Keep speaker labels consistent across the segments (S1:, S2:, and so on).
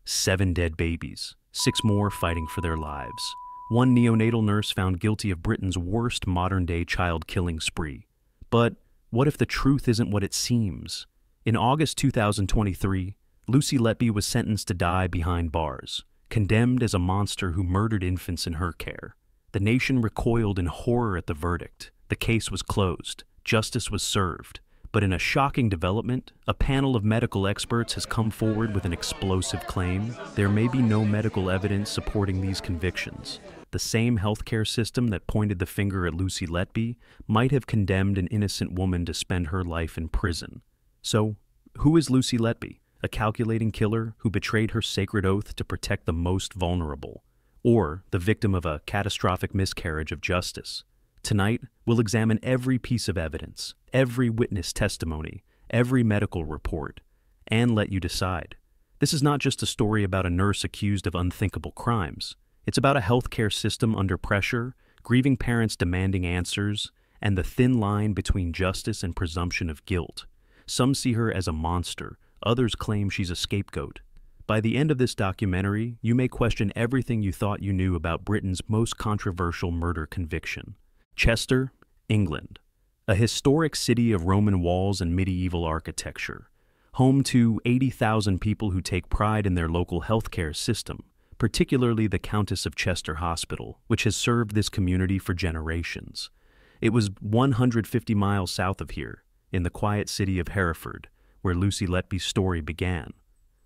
S1: 7 dead babies, 6 more fighting for their lives. One neonatal nurse found guilty of Britain's worst modern-day child-killing spree. But what if the truth isn't what it seems? In August 2023, Lucy Letby was sentenced to die behind bars, condemned as a monster who murdered infants in her care. The nation recoiled in horror at the verdict. The case was closed. Justice was served. But in a shocking development, a panel of medical experts has come forward with an explosive claim. There may be no medical evidence supporting these convictions. The same healthcare system that pointed the finger at Lucy Letby might have condemned an innocent woman to spend her life in prison. So, who is Lucy Letby? A calculating killer who betrayed her sacred oath to protect the most vulnerable? Or the victim of a catastrophic miscarriage of justice? Tonight, we'll examine every piece of evidence, every witness testimony, every medical report, and let you decide. This is not just a story about a nurse accused of unthinkable crimes. It's about a healthcare system under pressure, grieving parents demanding answers, and the thin line between justice and presumption of guilt. Some see her as a monster, others claim she's a scapegoat. By the end of this documentary, you may question everything you thought you knew about Britain's most controversial murder conviction. Chester, England, a historic city of Roman walls and medieval architecture, home to 80,000 people who take pride in their local healthcare system, particularly the Countess of Chester Hospital, which has served this community for generations. It was 150 miles south of here, in the quiet city of Hereford, where Lucy Letby's story began.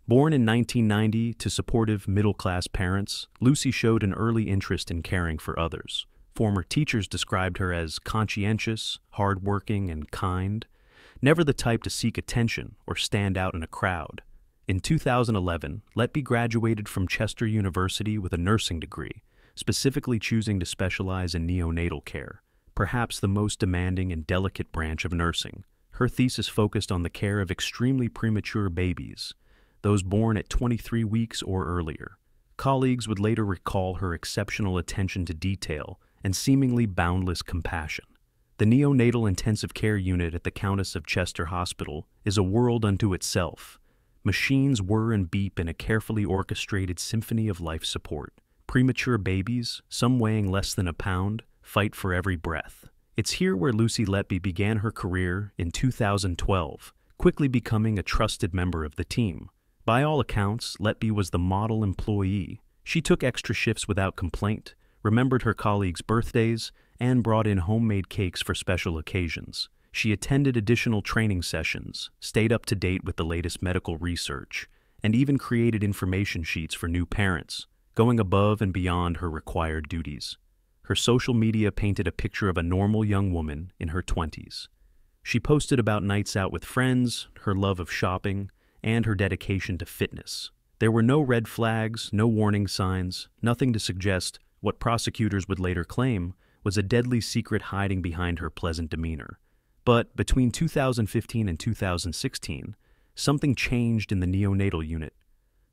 S1: Born in 1990 to supportive middle-class parents, Lucy showed an early interest in caring for others. Former teachers described her as conscientious, hardworking, and kind, never the type to seek attention or stand out in a crowd. In 2011, Letby graduated from Chester University with a nursing degree, specifically choosing to specialize in neonatal care, perhaps the most demanding and delicate branch of nursing. Her thesis focused on the care of extremely premature babies, those born at 23 weeks or earlier. Colleagues would later recall her exceptional attention to detail and seemingly boundless compassion. The neonatal intensive care unit at the Countess of Chester Hospital is a world unto itself. Machines whir and beep in a carefully orchestrated symphony of life support. Premature babies, some weighing less than a pound, fight for every breath. It's here where Lucy Letby began her career in 2012, quickly becoming a trusted member of the team. By all accounts, Letby was the model employee. She took extra shifts without complaint, remembered her colleagues' birthdays, and brought in homemade cakes for special occasions. She attended additional training sessions, stayed up to date with the latest medical research, and even created information sheets for new parents, going above and beyond her required duties. Her social media painted a picture of a normal young woman in her 20s. She posted about nights out with friends, her love of shopping, and her dedication to fitness. There were no red flags, no warning signs, nothing to suggest what prosecutors would later claim was a deadly secret hiding behind her pleasant demeanor. But between 2015 and 2016, something changed in the neonatal unit.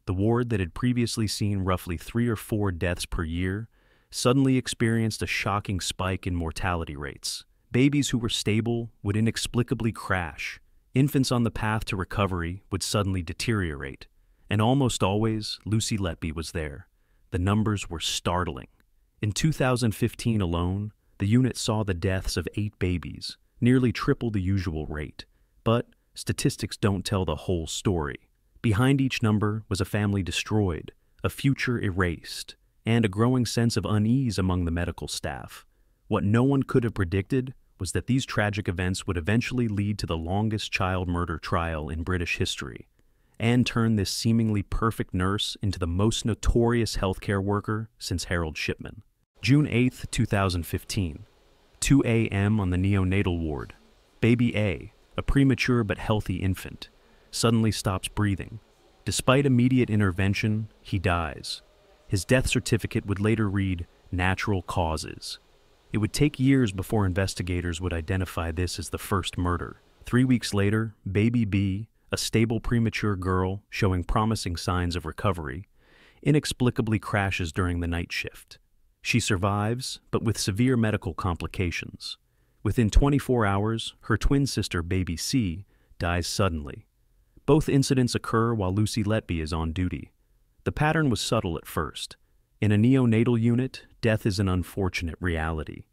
S1: The ward that had previously seen roughly 3 or 4 deaths per year suddenly experienced a shocking spike in mortality rates. Babies who were stable would inexplicably crash. Infants on the path to recovery would suddenly deteriorate. And almost always, Lucy Letby was there. The numbers were startling. In 2015 alone, the unit saw the deaths of 8 babies, nearly triple the usual rate. But statistics don't tell the whole story. Behind each number was a family destroyed, a future erased, and a growing sense of unease among the medical staff. What no one could have predicted was that these tragic events would eventually lead to the longest child murder trial in British history, and turn this seemingly perfect nurse into the most notorious healthcare worker since Harold Shipman. June 8, 2015, 2 a.m. on the neonatal ward. Baby A, a premature but healthy infant, suddenly stops breathing. Despite immediate intervention, he dies. His death certificate would later read, "Natural causes." It would take years before investigators would identify this as the first murder. 3 weeks later, baby B, a stable premature girl showing promising signs of recovery, inexplicably crashes during the night shift. She survives, but with severe medical complications. Within 24 hours, her twin sister, baby C, dies suddenly. Both incidents occur while Lucy Letby is on duty. The pattern was subtle at first. In a neonatal unit, death is an unfortunate reality.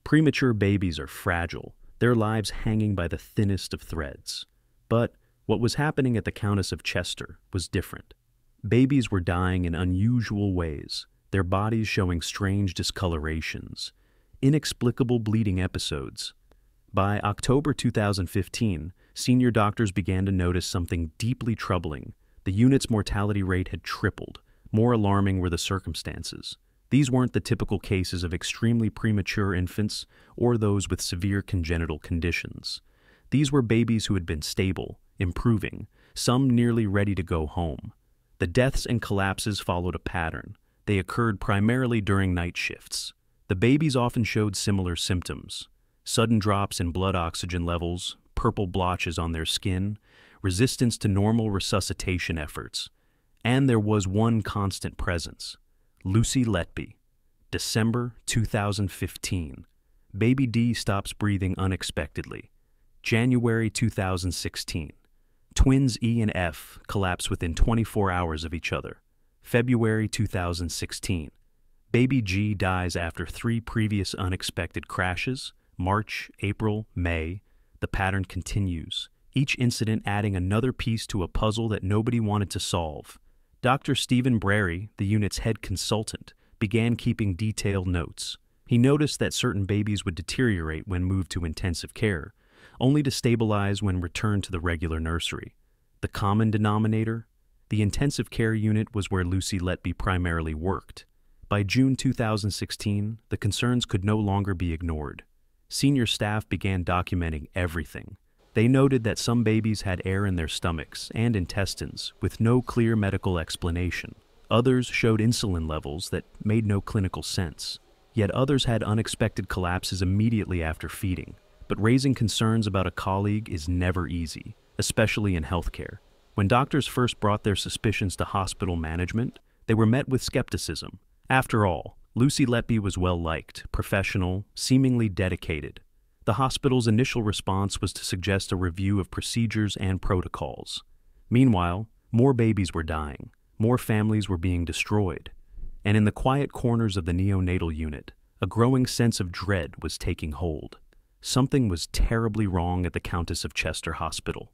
S1: Premature babies are fragile, their lives hanging by the thinnest of threads. But what was happening at the Countess of Chester was different. Babies were dying in unusual ways, their bodies showing strange discolorations, inexplicable bleeding episodes. By October 2015, senior doctors began to notice something deeply troubling. The unit's mortality rate had tripled. More alarming were the circumstances. These weren't the typical cases of extremely premature infants or those with severe congenital conditions. These were babies who had been stable, improving, some nearly ready to go home. The deaths and collapses followed a pattern. They occurred primarily during night shifts. The babies often showed similar symptoms: sudden drops in blood oxygen levels, purple blotches on their skin, resistance to normal resuscitation efforts. And there was one constant presence: Lucy Letby. December 2015. Baby D stops breathing unexpectedly. January 2016. Twins E and F collapse within 24 hours of each other. February 2016. Baby G dies after 3 previous unexpected crashes. March, April, May. The pattern continues, each incident adding another piece to a puzzle that nobody wanted to solve. Dr. Stephen Brary, the unit's head consultant, began keeping detailed notes. He noticed that certain babies would deteriorate when moved to intensive care, only to stabilize when returned to the regular nursery. The common denominator? The intensive care unit was where Lucy Letby primarily worked. By June 2016, the concerns could no longer be ignored. Senior staff began documenting everything. They noted that some babies had air in their stomachs and intestines with no clear medical explanation. Others showed insulin levels that made no clinical sense. Yet others had unexpected collapses immediately after feeding. But raising concerns about a colleague is never easy, especially in healthcare. When doctors first brought their suspicions to hospital management, they were met with skepticism. After all, Lucy Letby was well-liked, professional, seemingly dedicated. The hospital's initial response was to suggest a review of procedures and protocols. Meanwhile, more babies were dying, more families were being destroyed, and in the quiet corners of the neonatal unit, a growing sense of dread was taking hold. Something was terribly wrong at the Countess of Chester Hospital.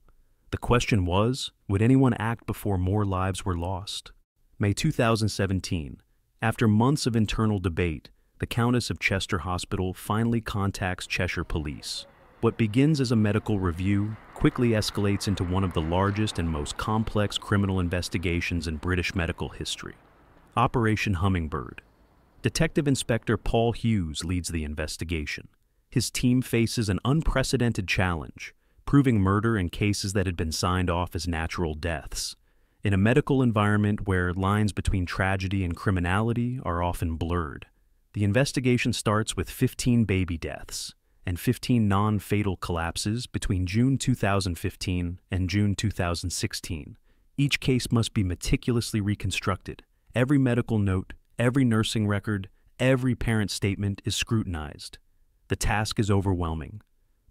S1: The question was, would anyone act before more lives were lost? May 2017. After months of internal debate, the Countess of Chester Hospital finally contacts Cheshire Police. What begins as a medical review quickly escalates into one of the largest and most complex criminal investigations in British medical history. Operation Hummingbird. Detective Inspector Paul Hughes leads the investigation. His team faces an unprecedented challenge, proving murder in cases that had been signed off as natural deaths. In a medical environment where lines between tragedy and criminality are often blurred, the investigation starts with 15 baby deaths and 15 non-fatal collapses between June 2015 and June 2016. Each case must be meticulously reconstructed. Every medical note, every nursing record, every parent statement is scrutinized. The task is overwhelming.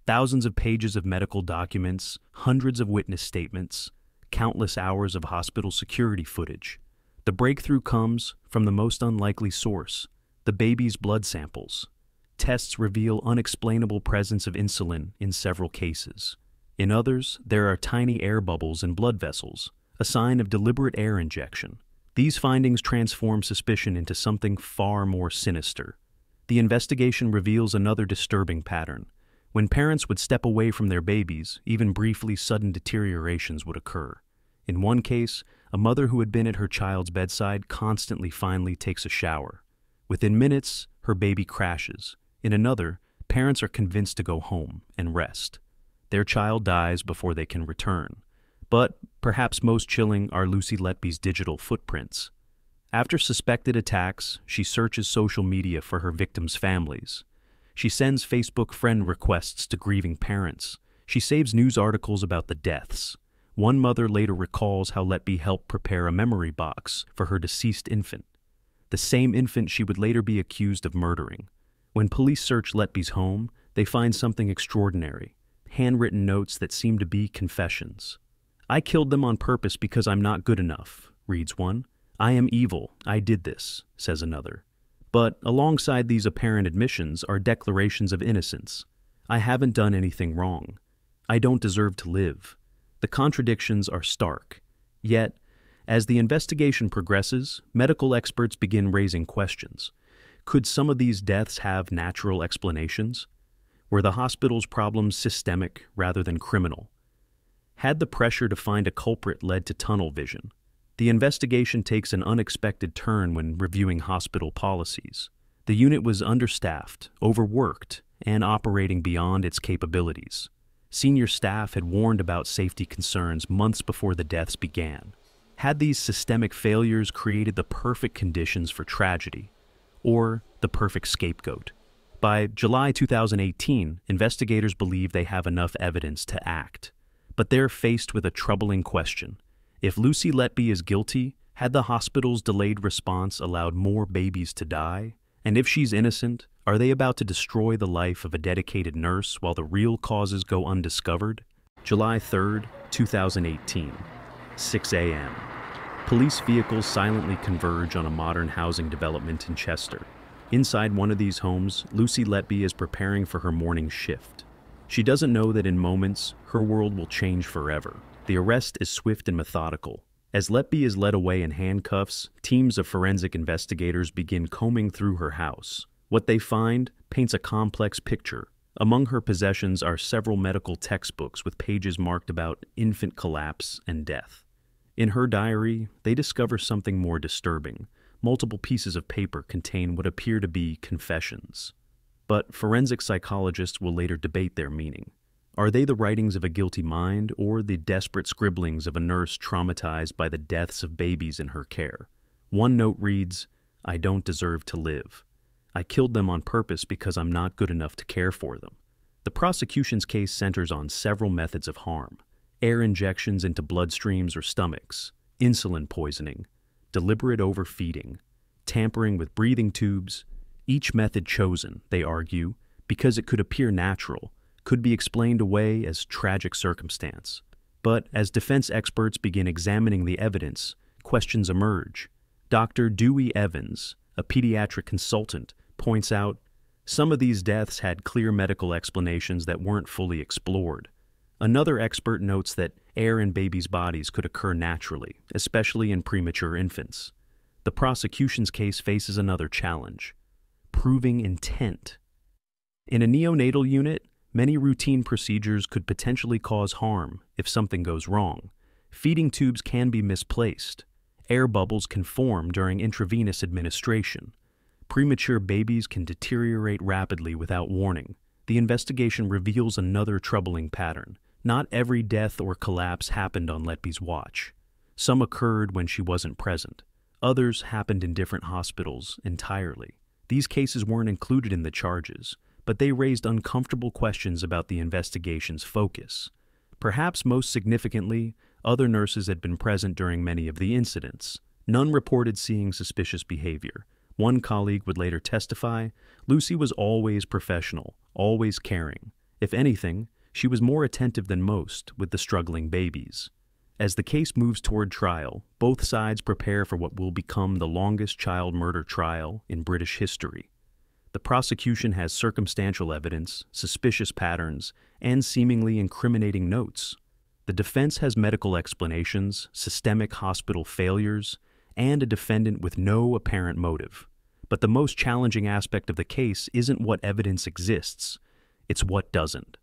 S1: Thousands of pages of medical documents, hundreds of witness statements, countless hours of hospital security footage. The breakthrough comes from the most unlikely source: the baby's blood samples. Tests reveal unexplainable presence of insulin in several cases. In others, there are tiny air bubbles in blood vessels, a sign of deliberate air injection. These findings transform suspicion into something far more sinister. The investigation reveals another disturbing pattern. When parents would step away from their babies, even briefly, sudden deteriorations would occur. In one case, a mother who had been at her child's bedside constantly finally takes a shower. Within minutes, her baby crashes. In another, parents are convinced to go home and rest. Their child dies before they can return. But perhaps most chilling are Lucy Letby's digital footprints. After suspected attacks, she searches social media for her victims' families. She sends Facebook friend requests to grieving parents. She saves news articles about the deaths. One mother later recalls how Letby helped prepare a memory box for her deceased infant, the same infant she would later be accused of murdering. When police search Letby's home, they find something extraordinary: handwritten notes that seem to be confessions. "I killed them on purpose because I'm not good enough," reads one. "I am evil, I did this," says another. But alongside these apparent admissions are declarations of innocence. "I haven't done anything wrong. I don't deserve to live." The contradictions are stark. Yet, as the investigation progresses, medical experts begin raising questions. Could some of these deaths have natural explanations? Were the hospital's problems systemic rather than criminal? Had the pressure to find a culprit led to tunnel vision? The investigation takes an unexpected turn when reviewing hospital policies. The unit was understaffed, overworked, and operating beyond its capabilities. Senior staff had warned about safety concerns months before the deaths began. Had these systemic failures created the perfect conditions for tragedy, or the perfect scapegoat? By July 2018, investigators believe they have enough evidence to act. But they're faced with a troubling question. If Lucy Letby is guilty, had the hospital's delayed response allowed more babies to die? And if she's innocent, are they about to destroy the life of a dedicated nurse while the real causes go undiscovered? July 3rd, 2018, 6 a.m. Police vehicles silently converge on a modern housing development in Chester. Inside one of these homes, Lucy Letby is preparing for her morning shift. She doesn't know that in moments, her world will change forever. The arrest is swift and methodical. As Letby is led away in handcuffs, teams of forensic investigators begin combing through her house. What they find paints a complex picture. Among her possessions are several medical textbooks with pages marked about infant collapse and death. In her diary, they discover something more disturbing. Multiple pieces of paper contain what appear to be confessions. But forensic psychologists will later debate their meaning. Are they the writings of a guilty mind or the desperate scribblings of a nurse traumatized by the deaths of babies in her care? One note reads, "I don't deserve to live. I killed them on purpose because I'm not good enough to care for them." The prosecution's case centers on several methods of harm: air injections into bloodstreams or stomachs, insulin poisoning, deliberate overfeeding, tampering with breathing tubes. Each method chosen, they argue, because it could appear natural, could be explained away as tragic circumstance. But as defense experts begin examining the evidence, questions emerge. Dr. Dewey Evans, a pediatric consultant, points out, some of these deaths had clear medical explanations that weren't fully explored. Another expert notes that air in babies' bodies could occur naturally, especially in premature infants. The prosecution's case faces another challenge: proving intent. In a neonatal unit, many routine procedures could potentially cause harm if something goes wrong. Feeding tubes can be misplaced. Air bubbles can form during intravenous administration. Premature babies can deteriorate rapidly without warning. The investigation reveals another troubling pattern. Not every death or collapse happened on Letby's watch. Some occurred when she wasn't present. Others happened in different hospitals entirely. These cases weren't included in the charges, but they raised uncomfortable questions about the investigation's focus. Perhaps most significantly, other nurses had been present during many of the incidents. None reported seeing suspicious behavior. One colleague would later testify, Lucy was always professional, always caring. If anything, she was more attentive than most with the struggling babies. As the case moves toward trial, both sides prepare for what will become the longest child murder trial in British history. The prosecution has circumstantial evidence, suspicious patterns, and seemingly incriminating notes. The defense has medical explanations, systemic hospital failures, and a defendant with no apparent motive. But the most challenging aspect of the case isn't what evidence exists, it's what doesn't.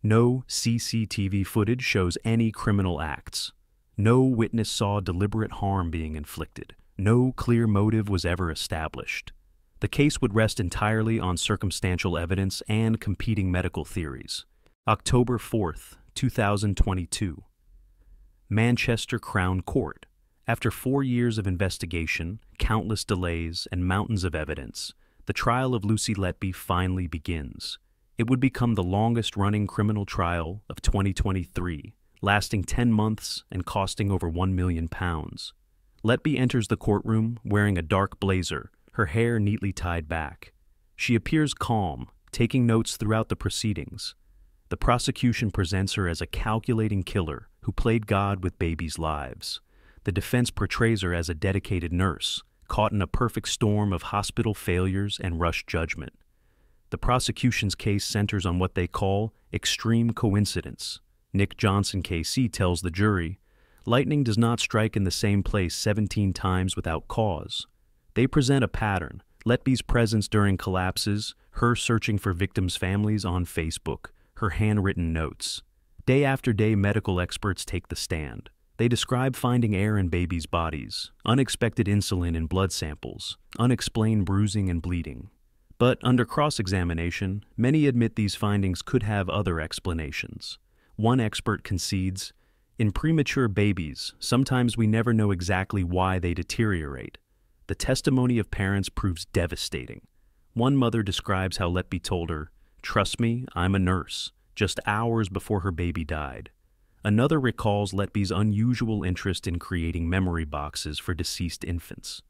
S1: No CCTV footage shows any criminal acts. No witness saw deliberate harm being inflicted. No clear motive was ever established. The case would rest entirely on circumstantial evidence and competing medical theories. October 4th, 2022. Manchester Crown Court. After 4 years of investigation, countless delays, and mountains of evidence, the trial of Lucy Letby finally begins. It would become the longest-running criminal trial of 2023, lasting 10 months and costing over £1 million. Letby enters the courtroom wearing a dark blazer, her hair neatly tied back. She appears calm, taking notes throughout the proceedings. The prosecution presents her as a calculating killer who played God with babies' lives. the defense portrays her as a dedicated nurse, caught in a perfect storm of hospital failures and rushed judgment. The prosecution's case centers on what they call extreme coincidence. Nick Johnson, KC, tells the jury, "Lightning does not strike in the same place 17 times without cause." They present a pattern: Letby's presence during collapses, her searching for victims' families on Facebook, her handwritten notes. Day after day, medical experts take the stand. They describe finding air in babies' bodies, unexpected insulin in blood samples, unexplained bruising and bleeding. But under cross-examination, many admit these findings could have other explanations. One expert concedes, "In premature babies, sometimes we never know exactly why they deteriorate." The testimony of parents proves devastating. One mother describes how Letby told her, "Trust me, I'm a nurse," just hours before her baby died. Another recalls Letby's unusual interest in creating memory boxes for deceased infants.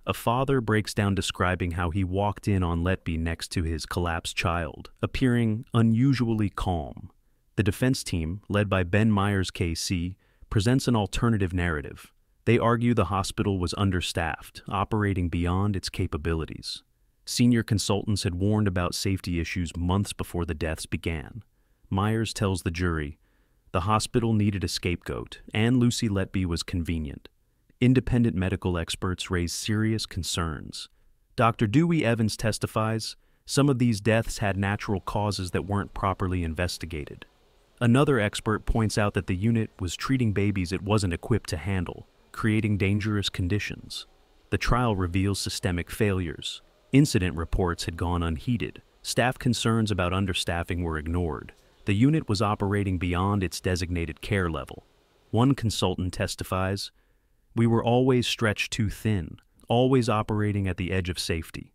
S1: A father breaks down describing how he walked in on Letby next to his collapsed child, appearing unusually calm. The defense team, led by Ben Myers, KC, presents an alternative narrative. They argue the hospital was understaffed, operating beyond its capabilities. Senior consultants had warned about safety issues months before the deaths began. Myers tells the jury, "The hospital needed a scapegoat, and Lucy Letby was convenient." Independent medical experts raise serious concerns. Dr. Dewey Evans testifies, "Some of these deaths had natural causes that weren't properly investigated." Another expert points out that the unit was treating babies it wasn't equipped to handle, creating dangerous conditions. The trial reveals systemic failures. Incident reports had gone unheeded. Staff concerns about understaffing were ignored. The unit was operating beyond its designated care level. One consultant testifies, "We were always stretched too thin, always operating at the edge of safety."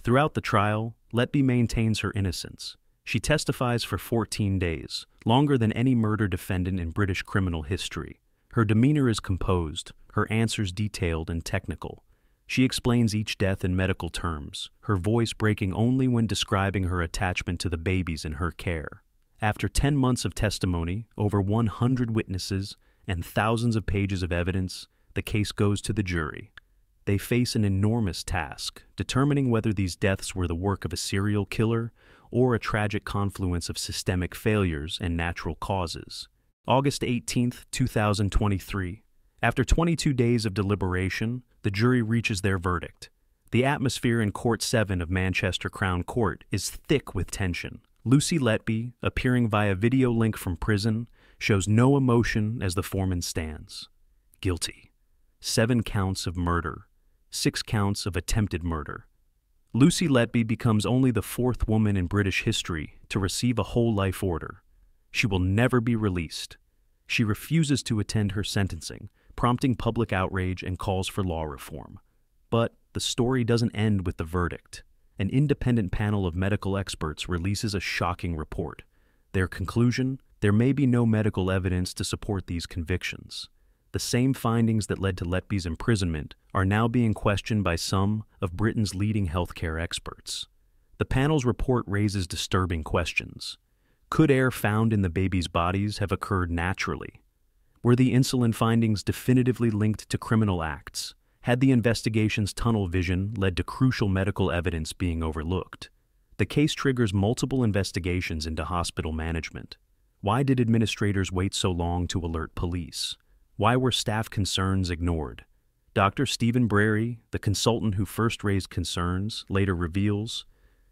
S1: Throughout the trial, Letby maintains her innocence. She testifies for 14 days, longer than any murder defendant in British criminal history. Her demeanor is composed, her answers detailed and technical. She explains each death in medical terms, her voice breaking only when describing her attachment to the babies in her care. After 10 months of testimony, over 100 witnesses, and thousands of pages of evidence, the case goes to the jury. They face an enormous task, determining whether these deaths were the work of a serial killer or a tragic confluence of systemic failures and natural causes. August 18, 2023. After 22 days of deliberation, the jury reaches their verdict. The atmosphere in Court 7 of Manchester Crown Court is thick with tension. Lucy Letby, appearing via video link from prison, shows no emotion as the foreman stands. Guilty. 7 counts of murder. 6 counts of attempted murder. Lucy Letby becomes only the 4th woman in British history to receive a whole life order. She will never be released. She refuses to attend her sentencing, prompting public outrage and calls for law reform. But the story doesn't end with the verdict. An independent panel of medical experts releases a shocking report. Their conclusion: there may be no medical evidence to support these convictions. The same findings that led to Letby's imprisonment are now being questioned by some of Britain's leading healthcare experts. The panel's report raises disturbing questions. Could air found in the babies' bodies have occurred naturally? Were the insulin findings definitively linked to criminal acts? Had the investigation's tunnel vision led to crucial medical evidence being overlooked? The case triggers multiple investigations into hospital management. Why did administrators wait so long to alert police? Why were staff concerns ignored? Dr. Stephen Brary, the consultant who first raised concerns, later reveals,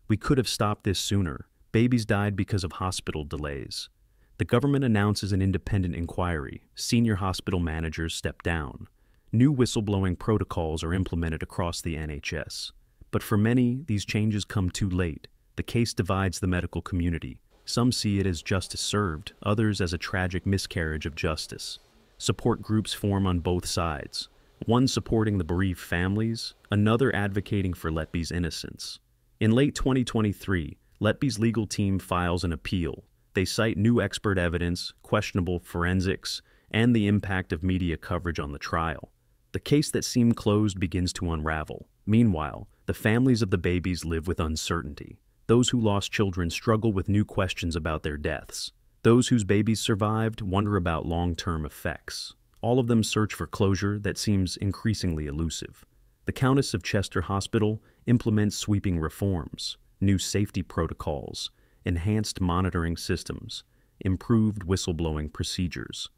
S1: "We could have stopped this sooner. Babies died because of hospital delays." The government announces an independent inquiry. Senior hospital managers step down. New whistleblowing protocols are implemented across the NHS. But for many, these changes come too late. The case divides the medical community. Some see it as justice served, others as a tragic miscarriage of justice. Support groups form on both sides, one supporting the bereaved families, another advocating for Letby's innocence. In late 2023, Letby's legal team files an appeal. They cite new expert evidence, questionable forensics, and the impact of media coverage on the trial. The case that seemed closed begins to unravel. Meanwhile, the families of the babies live with uncertainty. Those who lost children struggle with new questions about their deaths. Those whose babies survived wonder about long-term effects. All of them search for closure that seems increasingly elusive. The Countess of Chester Hospital implements sweeping reforms, new safety protocols, enhanced monitoring systems, improved whistleblowing procedures.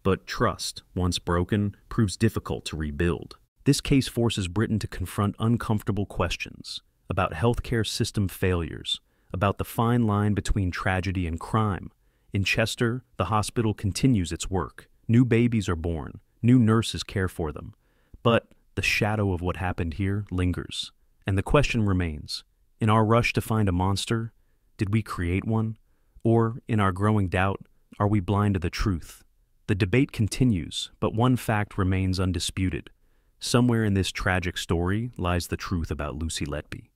S1: But trust, once broken, proves difficult to rebuild. This case forces Britain to confront uncomfortable questions about healthcare system failures, about the fine line between tragedy and crime. In Chester, the hospital continues its work. New babies are born, new nurses care for them. But the shadow of what happened here lingers. And the question remains, in our rush to find a monster, did we create one? Or, in our growing doubt, are we blind to the truth? The debate continues, but one fact remains undisputed. Somewhere in this tragic story lies the truth about Lucy Letby.